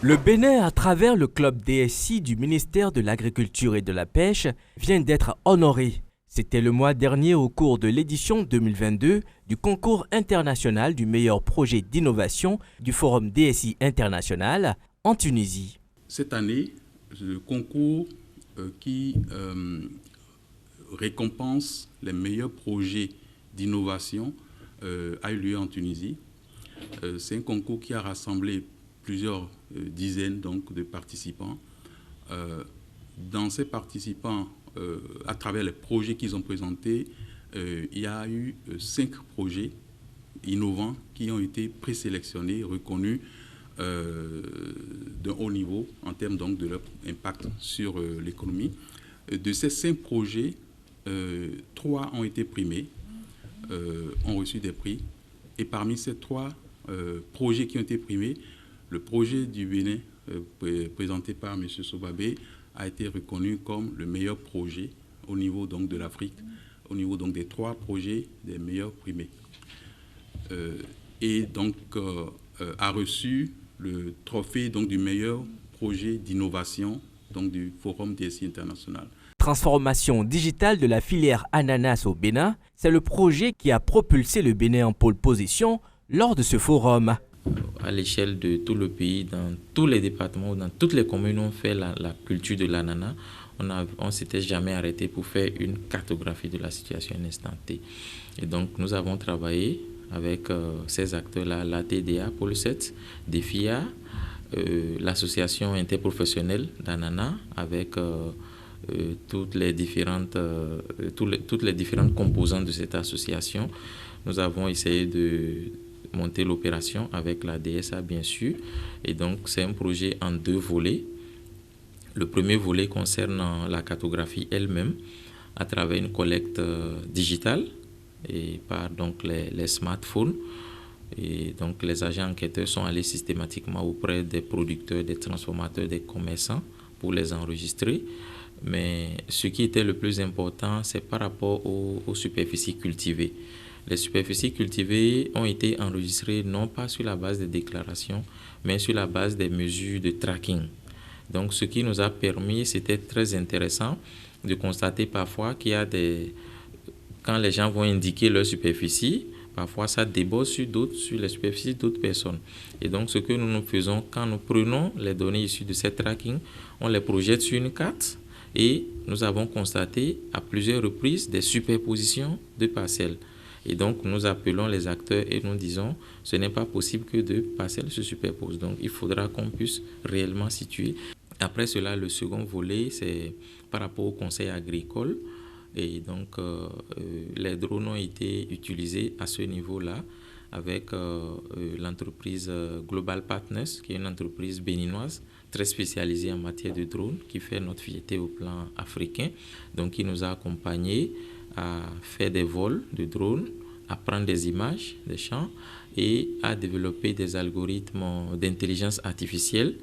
Le Bénin, à travers le club DSI du ministère de l'Agriculture et de la Pêche, vient d'être honoré. C'était le mois dernier au cours de l'édition 2022 du concours international du meilleur projet d'innovation du Forum DSI international en Tunisie. Cette année, le concours qui récompense les meilleurs projets d'innovation a eu lieu en Tunisie. C'est un concours qui a rassemblé plusieurs dizaines donc, de participants. Dans ces participants, à travers les projets qu'ils ont présentés, il y a eu 5 projets innovants qui ont été présélectionnés, reconnus d'un haut niveau en termes donc, de leur impact sur l'économie. De ces 5 projets, 3 ont été primés, ont reçu des prix. Et parmi ces 3 projets qui ont été primés, le projet du Bénin, présenté par M. Sobabé, a été reconnu comme le meilleur projet au niveau donc, de l'Afrique, au niveau donc, des 3 projets des meilleurs primés. Et donc a reçu le trophée donc, du meilleur projet d'innovation donc, du Forum DSI international. Transformation digitale de la filière ananas au Bénin, c'est le projet qui a propulsé le Bénin en pole position lors de ce forum. À l'échelle de tout le pays, dans tous les départements, dans toutes les communes, on fait la culture de l'ananas. On ne s'était jamais arrêté pour faire une cartographie de la situation à l'instant T. Et donc, nous avons travaillé avec ces acteurs-là, la TDA, Pôle 7, DEFIA, l'association interprofessionnelle d'ananas, avec toutes les différentes composantes de cette association. Nous avons essayé de monter l'opération avec la DSA, bien sûr. Et donc, c'est un projet en 2 volets. Le premier volet concerne la cartographie elle-même à travers une collecte digitale et par donc, les smartphones. Et donc, les agents enquêteurs sont allés systématiquement auprès des producteurs, des transformateurs, des commerçants pour les enregistrer. Mais ce qui était le plus important, c'est par rapport aux superficies cultivées. Les superficies cultivées ont été enregistrées non pas sur la base des déclarations, mais sur la base des mesures de tracking. Donc, ce qui nous a permis, c'était très intéressant de constater parfois qu'il y a quand les gens vont indiquer leur superficie, parfois ça déborde sur les superficies d'autres personnes. Et donc, ce que nous faisons, quand nous prenons les données issues de ces tracking, on les projette sur une carte et nous avons constaté à plusieurs reprises des superpositions de parcelles. Et donc, nous appelons les acteurs et nous disons, ce n'est pas possible que 2 parcelles se superposent. Donc, il faudra qu'on puisse réellement situer. Après cela, le second volet, c'est par rapport au conseil agricole. Et donc, les drones ont été utilisés à ce niveau-là avec l'entreprise Global Partners, qui est une entreprise béninoise très spécialisée en matière de drones, qui fait notre fierté au plan africain. Donc, il nous a accompagnés à faire des vols de drones, à prendre des images des champs et à développer des algorithmes d'intelligence artificielle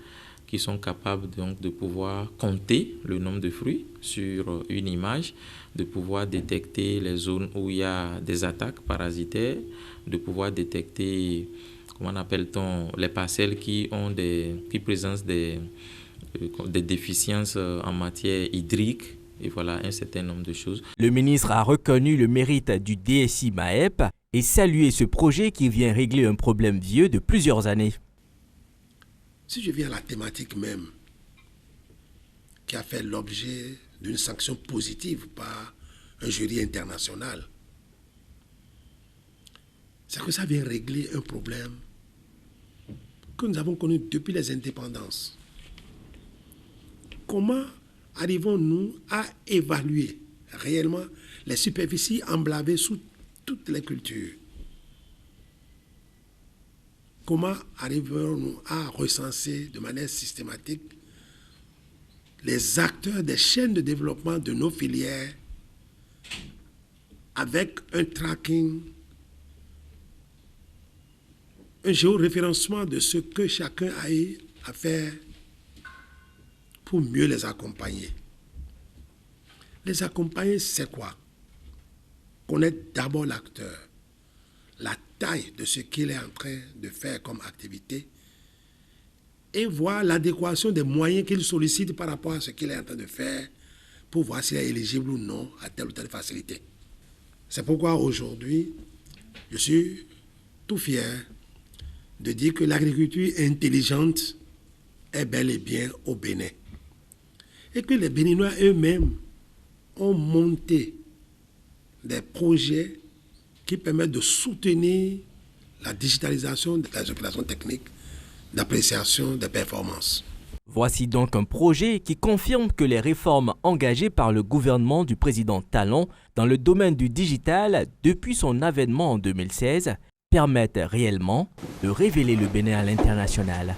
qui sont capables donc de pouvoir compter le nombre de fruits sur une image, de pouvoir détecter les zones où il y a des attaques parasitaires, de pouvoir détecter, comment appelle-t-on, les parcelles qui présentent des déficiences en matière hydrique. Et voilà, un certain nombre de choses. Le ministre a reconnu le mérite du DSI MAEP et salué ce projet qui vient régler un problème vieux de plusieurs années. Si je viens à la thématique même, qui a fait l'objet d'une sanction positive par un jury international, c'est que ça vient régler un problème que nous avons connu depuis les indépendances. Comment arrivons-nous à évaluer réellement les superficies emblavées sous toutes les cultures? Comment arrivons-nous à recenser de manière systématique les acteurs des chaînes de développement de nos filières avec un tracking, un géoréférencement de ce que chacun a eu à faire pour mieux les accompagner? Les accompagner, c'est quoi? Connaître d'abord l'acteur, la taille de ce qu'il est en train de faire comme activité et voir l'adéquation des moyens qu'il sollicite par rapport à ce qu'il est en train de faire pour voir s'il est éligible ou non à telle ou telle facilité. C'est pourquoi aujourd'hui, je suis tout fier de dire que l'agriculture intelligente est bel et bien au Bénin. Et que les Béninois eux-mêmes ont monté des projets qui permettent de soutenir la digitalisation des opérations techniques d'appréciation des performances. Voici donc un projet qui confirme que les réformes engagées par le gouvernement du président Talon dans le domaine du digital depuis son avènement en 2016 permettent réellement de révéler le Bénin à l'international.